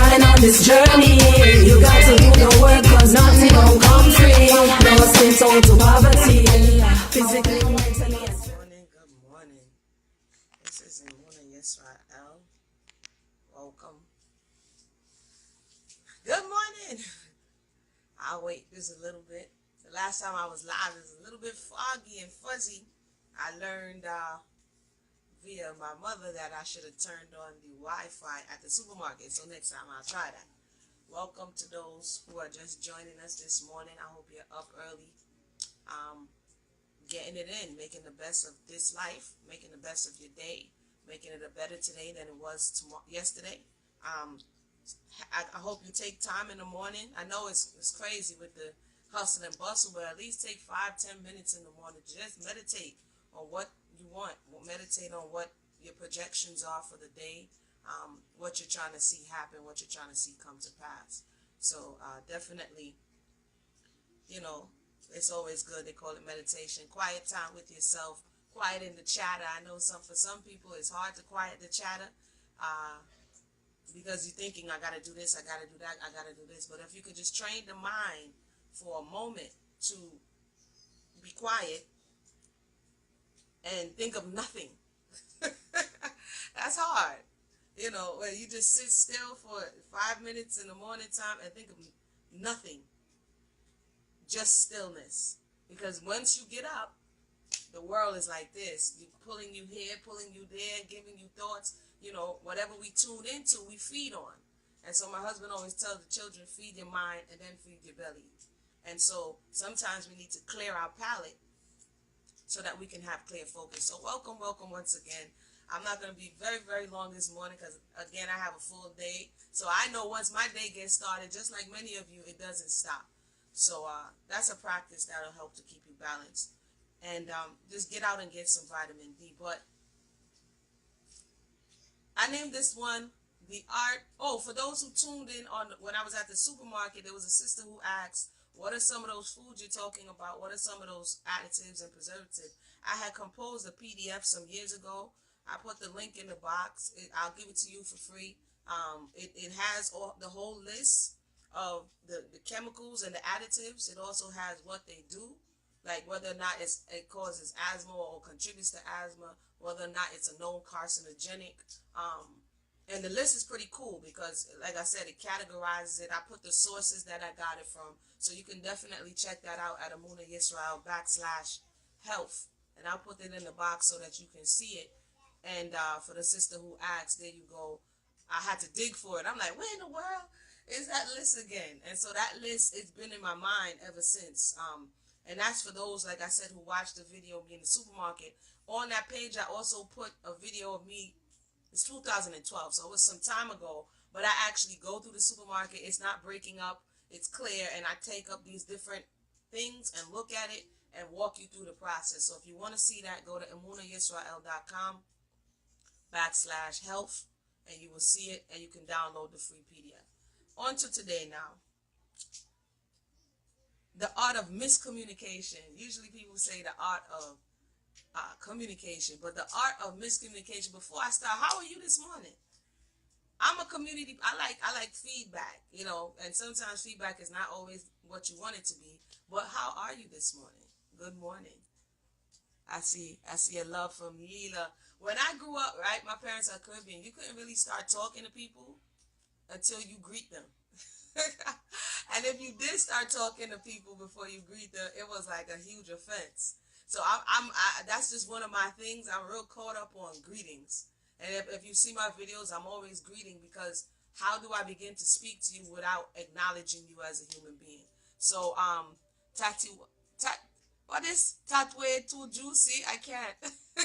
shine on this journey. You got to do the work, cause nothing don't come free. No sense out to poverty, physically, mentally. Good morning. This is Imuna Yisrael. Welcome. Good morning. I'll wait just a little bit. The last time I was live, it was a little bit foggy and fuzzy. I learned via my mother that I should have turned on the Wi-Fi at the supermarket. So next time I'll try that. Welcome to those who are just joining us this morning. I hope you're up early, getting it in, making the best of this life, making the best of your day, making it a better today than it was yesterday. I hope you take time in the morning. I know it's crazy with the hustle and bustle, but at least take 5-10 minutes in the morning to just meditate on what you want. Meditate on what your projections are for the day, what you're trying to see happen, what you're trying to see come to pass. So definitely, it's always good. They call it meditation. Quiet time with yourself. Quiet in the chatter. I know for some people it's hard to quiet the chatter because you're thinking, I got to do this, I got to do that, I got to do this. But if you could just train the mind for a moment to be quiet and think of nothing. That's hard. Where you just sit still for 5 minutes in the morning time and think of nothing. Just stillness. Because once you get up, the world is like this. Pulling you here, pulling you there, giving you thoughts. Whatever we tune into, we feed on. And so my husband always tells the children, feed your mind and then feed your belly. And so sometimes we need to clear our palate so that we can have clear focus. So welcome once again. I'm not going to be very, very long this morning because, again, I have a full day. So I know once my day gets started, just like many of you, it doesn't stop. So that's a practice that will help to keep you balanced. And just get out and get some vitamin D. But I named this one The Art. Oh, for those who tuned in on when I was at the supermarket, there was a sister who asked, what are some of those foods you're talking about? What are some of those additives and preservatives? I had composed a PDF some years ago. I put the link in the box. I'll give it to you for free. It has the whole list of the chemicals and the additives. It also has what they do, like whether or not it causes asthma or contributes to asthma, whether or not it's a known carcinogenic. And the list is pretty cool because, like I said, it categorizes it. I put the sources that I got it from. So you can definitely check that out at Imuna Yisrael /health. And I'll put it in the box so that you can see it. And for the sister who asked, there you go. I had to dig for it. I'm like, where in the world is that list again? And so that list, it's been in my mind ever since. And that's for those, like I said, who watched the video of me in the supermarket. On that page, I also put a video of me. It's 2012, so it was some time ago, but I actually go through the supermarket. It's not breaking up. It's clear, and I take up these different things and look at it and walk you through the process. So if you want to see that, go to imunayisrael.com /health, and you will see it, and you can download the free PDF. On to today now. The art of miscommunication. Usually people say the art of communication, but the art of miscommunication. Before I start, how are you this morning? I'm a community. I like feedback, and sometimes feedback is not always what you want it to be. But how are you this morning? Good morning. I see a love from Lila. When I grew up, right, my parents are Caribbean. You couldn't really start talking to people until you greet them. And if you did start talking to people before you greet them, it was like a huge offense. So that's just one of my things. I'm real caught up on greetings. And if you see my videos, I'm always greeting because how do I begin to speak to you without acknowledging you as a human being? So, what is Tatwe too juicy? I can't.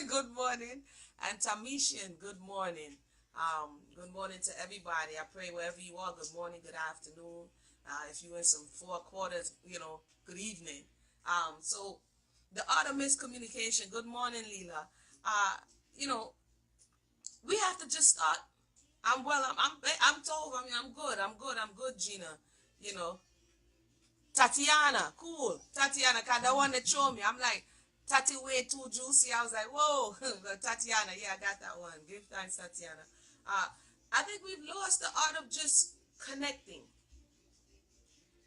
Good morning. And Tamishan, good morning. Good morning to everybody. I pray wherever you are, good morning, good afternoon. If you're in some 4 quarters, good evening. So, the art of miscommunication. Good morning, Leela. We have to just start. I'm told. I'm good, Gina. Tatiana, cool. Tatiana, cause the one that showed me. I'm like, Tati way too juicy. I was like, whoa. But Tatiana, yeah, I got that one. Give thanks, Tatiana. I think we've lost the art of just connecting.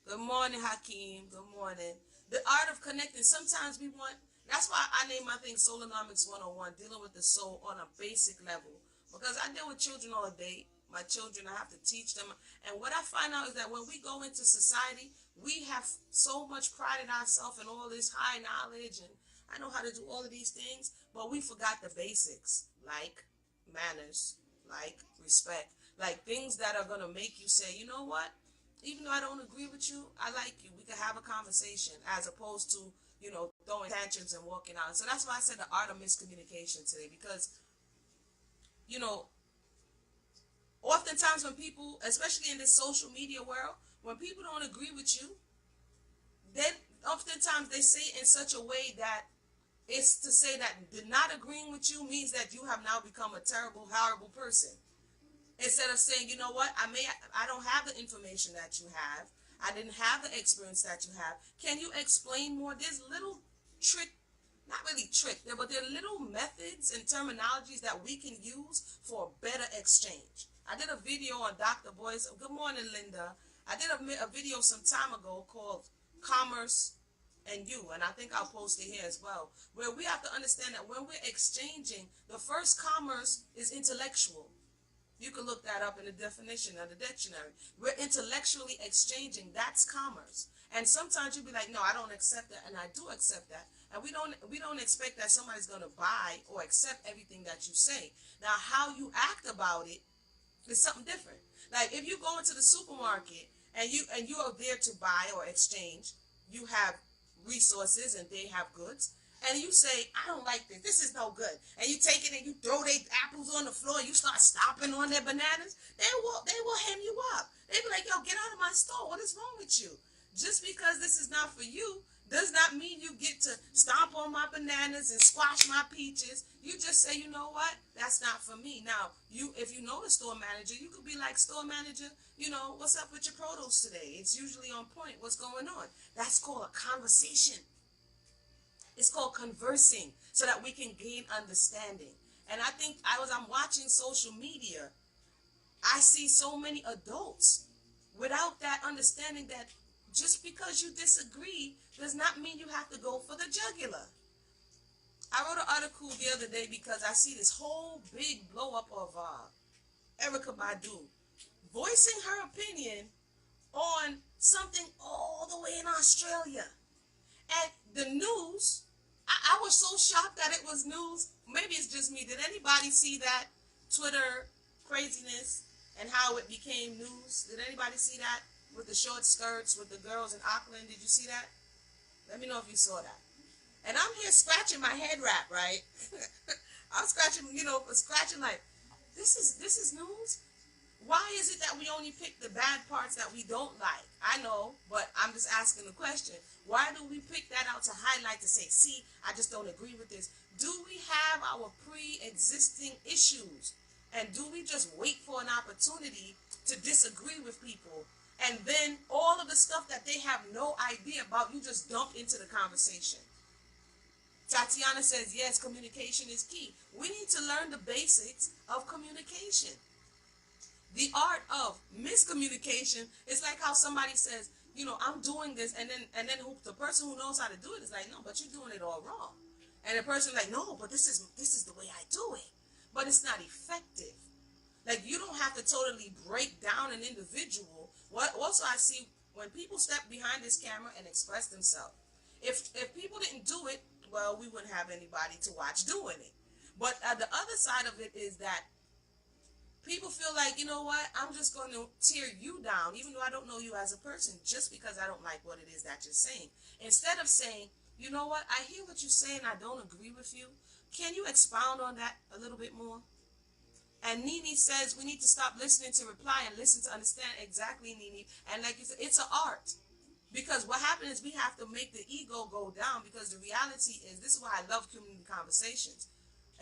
Good morning, Hakeem. Good morning. The art of connecting. Sometimes we want, that's why I name my thing Soulonomics 101, dealing with the soul on a basic level. Because I deal with children all day. My children, I have to teach them. And what I find out is that when we go into society, we have so much pride in ourselves and all this high knowledge, and I know how to do all of these things, but we forgot the basics, like manners, like respect, like things that are going to make you say, you know what? Even though I don't agree with you, I like you. We can have a conversation as opposed to, throwing tantrums and walking out. So that's why I said the art of miscommunication today, because, you know, oftentimes when people, especially in this social media world, when people don't agree with you, then oftentimes they say it in such a way that it's to say that not agreeing with you means that you have now become a terrible, horrible person. Instead of saying, you know what, I don't have the information that you have. I didn't have the experience that you have. Can you explain more? There's little trick, not really trick, but there are little methods and terminologies that we can use for a better exchange. I did a video on Dr. Boyce. Good morning, Linda. I did a video some time ago called Commerce and You, and I think I'll post it here as well, where we have to understand that when we're exchanging, the first commerce is intellectual. You can look that up in the definition of the dictionary. We're intellectually exchanging. That's commerce. And sometimes you'll be like, no, I don't accept that, and I do accept that. And we don't expect that somebody's going to buy or accept everything that you say. Now, how you act about it is something different. Like if you go into the supermarket and you are there to buy or exchange, you have resources and they have goods, and you say, I don't like this, this is no good, and you take it and you throw their apples on the floor and you start stomping on their bananas, they will hem you up. They be like, yo, get out of my store, what is wrong with you? Just because this is not for you does not mean you get to stomp on my bananas and squash my peaches. You just say, you know what, that's not for me. Now, if you know the store manager, you could be like, store manager, what's up with your produce today? It's usually on point. What's going on? That's called a conversation. It's called conversing so that we can gain understanding. And I think I'm watching social media, I see so many adults without that understanding that just because you disagree does not mean you have to go for the jugular. I wrote an article the other day because I see this whole big blow up of Erica Badu voicing her opinion on something all the way in Australia. And the news, I was so shocked that it was news. Maybe it's just me. Did anybody see that Twitter craziness and how it became news? Did anybody see that with the short skirts with the girls in Auckland? Did you see that? Let me know if you saw that. And I'm here scratching my head wrap, right? I'm scratching, scratching like, this is news? Why is it that we only pick the bad parts that we don't like? I know, but I'm just asking the question. Why do we pick that out to highlight, to say, see, I just don't agree with this? Do we have our pre-existing issues? And do we just wait for an opportunity to disagree with people? And then all of the stuff that they have no idea about, you just dump into the conversation. Tatiana says, yes, communication is key. We need to learn the basics of communication. The art of miscommunication is like how somebody says, I'm doing this, and then the person who knows how to do it is like, no, but you're doing it all wrong. And the person like, no, but this is the way I do it. But it's not effective. Like, you don't have to totally break down an individual. What also I see when people step behind this camera and express themselves. If people didn't do it, well, we wouldn't have anybody to watch doing it. But the other side of it is that people feel like, you know what, I'm just going to tear you down, even though I don't know you as a person, just because I don't like what it is that you're saying. Instead of saying, you know what, I hear what you're saying, I don't agree with you. Can you expound on that a little bit more? And Nini says we need to stop listening to reply and listen to understand. Exactly, Nini. And like you said, it's an art. Because what happens is we have to make the ego go down, because the reality is, this is why I love community conversations.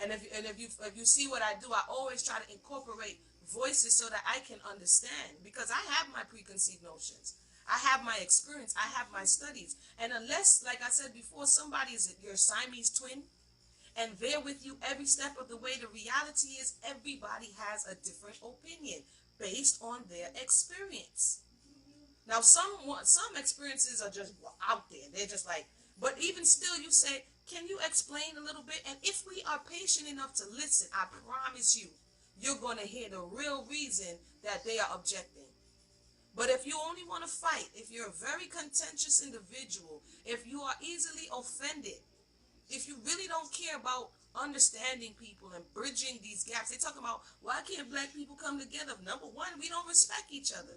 And if you see what I do, I always try to incorporate voices so that I can understand, because I have my preconceived notions. I have my experience. I have my studies. And unless, like I said before, somebody is your Siamese twin and they're with you every step of the way, the reality is everybody has a different opinion. based on their experience. Now, some experiences are just out there. They're just like, but even still, you say, can you explain a little bit? And if we are patient enough to listen, I promise you, you're going to hear the real reason that they are objecting. But if you only want to fight, if you're a very contentious individual, if you are easily offended, if you really don't care about understanding people and bridging these gaps, they talk about, why can't black people come together? Number one, we don't respect each other.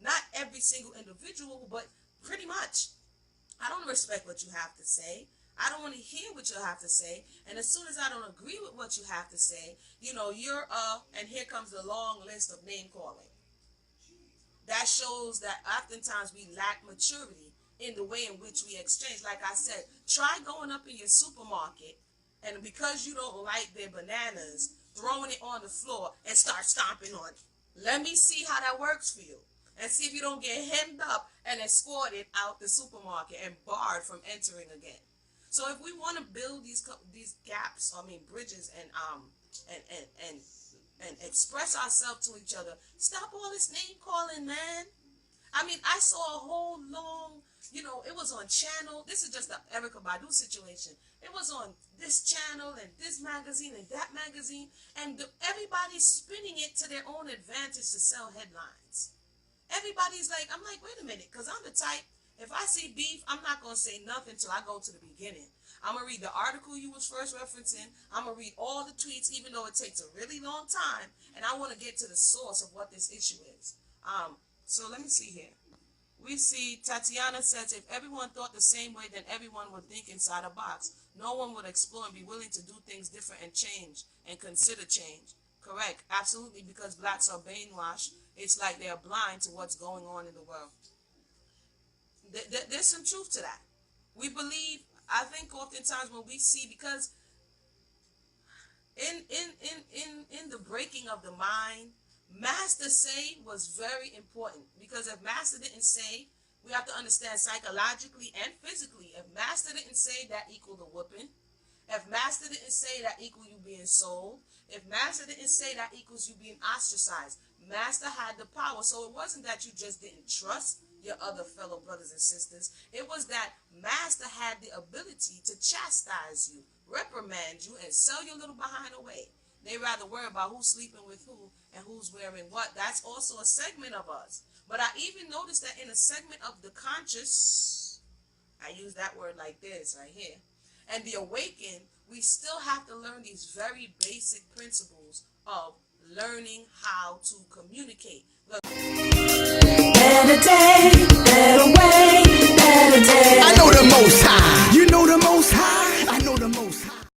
Not every single individual, but pretty much. I don't respect what you have to say. I don't want to hear what you have to say. And as soon as I don't agree with what you have to say, you're and here comes the long list of name calling. That shows that oftentimes we lack maturity in the way in which we exchange. Like I said, try going up in your supermarket and because you don't like their bananas, throwing it on the floor and start stomping on it. Let me see how that works for you. And see if you don't get hemmed up and escorted out the supermarket and barred from entering again. So if we want to build these gaps, bridges, and express ourselves to each other, stop all this name calling, man. I saw a whole long, it was on channel. This is just the Erykah Badu situation. It was on this channel and this magazine and that magazine, and everybody's spinning it to their own advantage to sell headlines. Everybody's like, I'm like, wait a minute, because I'm the type, if I see beef, I'm not going to say nothing until I go to the beginning. I'm going to read the article you was first referencing. I'm going to read all the tweets, even though it takes a really long time, and I want to get to the source of what this issue is. So let me see here. We see Tatiana says, if everyone thought the same way, then everyone would think inside a box. No one would explore and be willing to do things different and change and consider change. Correct. Absolutely, because blacks are brainwashed. It's like they're blind to what's going on in the world. There's some truth to that. We believe, I think oftentimes when we see, because in the breaking of the mind, Master say was very important. Because if Master didn't say, we have to understand psychologically and physically, if Master didn't say, that equaled the whooping. If Master didn't say, that equals you being sold. If Master didn't say, that equals you being ostracized. Master had the power. So it wasn't that you just didn't trust your other fellow brothers and sisters. It was that Master had the ability to chastise you, reprimand you, and sell your little behind away. They rather worry about who's sleeping with who and who's wearing what. That's also a segment of us. But I even noticed that in a segment of the conscious, I use that word like this right here, and the awakened, we still have to learn these very basic principles of learning how to communicate. Look. Better day, better